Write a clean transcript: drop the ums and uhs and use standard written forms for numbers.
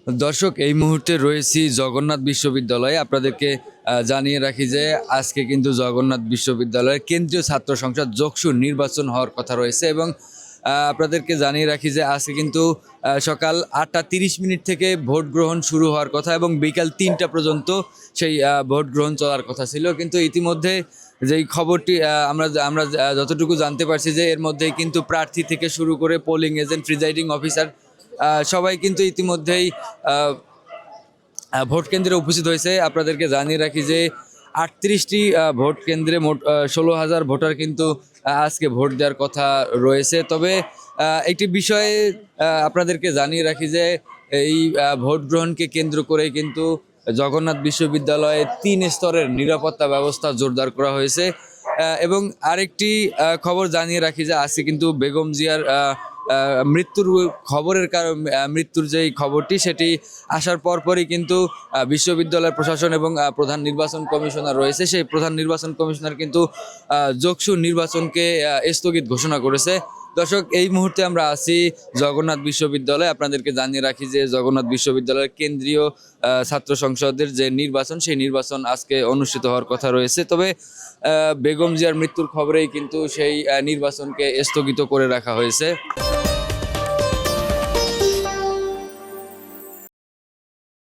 দর্শক, এই মুহূর্তে রয়েছি জগন্নাথ বিশ্ববিদ্যালয়ে। আপনাদেরকে জানিয়ে রাখি যে আজকে কিন্তু জগন্নাথ বিশ্ববিদ্যালয়ের কেন্দ্রীয় ছাত্র সংসদ যকসু নির্বাচন হওয়ার কথা রয়েছে এবং আপনাদেরকে জানিয়ে রাখি যে আজকে কিন্তু সকাল 8টা 30 মিনিট থেকে ভোট গ্রহণ শুরু হওয়ার কথা এবং বিকাল 3টা পর্যন্ত সেই ভোট গ্রহণ চলার কথা ছিল। কিন্তু ইতিমধ্যে যেই খবরটি আমরা আমরা যতটুকু জানতে পারছি যে এর মধ্যেই কিন্তু প্রার্থী থেকে শুরু করে পোলিং এজেন্ট, প্রিজাইডিং অফিসার সবাই কিন্তু ইতিমধ্যেই আহ, ভোট কেন্দ্রে উপস্থিত হয়েছে। আপনাদেরকে জানিয়ে রাখি যে 38টি ভোট কেন্দ্রে মোট 16,000 ভোটার কিন্তু আজকে ভোট দেওয়ার কথা রয়েছে। তবে একটি বিষয়ে আপনাদেরকে জানিয়ে রাখি যে এই ভোট গ্রহণকে কেন্দ্র করে কিন্তু জগন্নাথ বিশ্ববিদ্যালয়ে 3 স্তরের নিরাপত্তা ব্যবস্থা জোরদার করা হয়েছে। এবং আরেকটি খবর জানিয়ে রাখি যে আজকে কিন্তু বেগম জিয়ার মৃত্যুর খবরের কারণ, মৃত্যুর যেই খবরটি সেটি আসার পরপরই কিন্তু বিশ্ববিদ্যালয় প্রশাসন এবং প্রধান নির্বাচন কমিশনার রয়েছে, সেই প্রধান নির্বাচন কমিশনার কিন্তু যকসু নির্বাচনকে স্থগিত ঘোষণা করেছে। দর্শক, এই মুহূর্তে আমরা আছি জগন্নাথ বিশ্ববিদ্যালয়ে। আপনাদেরকে জানিয়ে রাখি যে জগন্নাথ বিশ্ববিদ্যালয়ের কেন্দ্রীয় ছাত্র সংসদের যে নির্বাচন, সেই নির্বাচন আজকে অনুষ্ঠিত হওয়ার কথা রয়েছে। তবে বেগম জিয়ার মৃত্যুর খবরেই কিন্তু সেই নির্বাচনকে স্থগিত করে রাখা হয়েছে।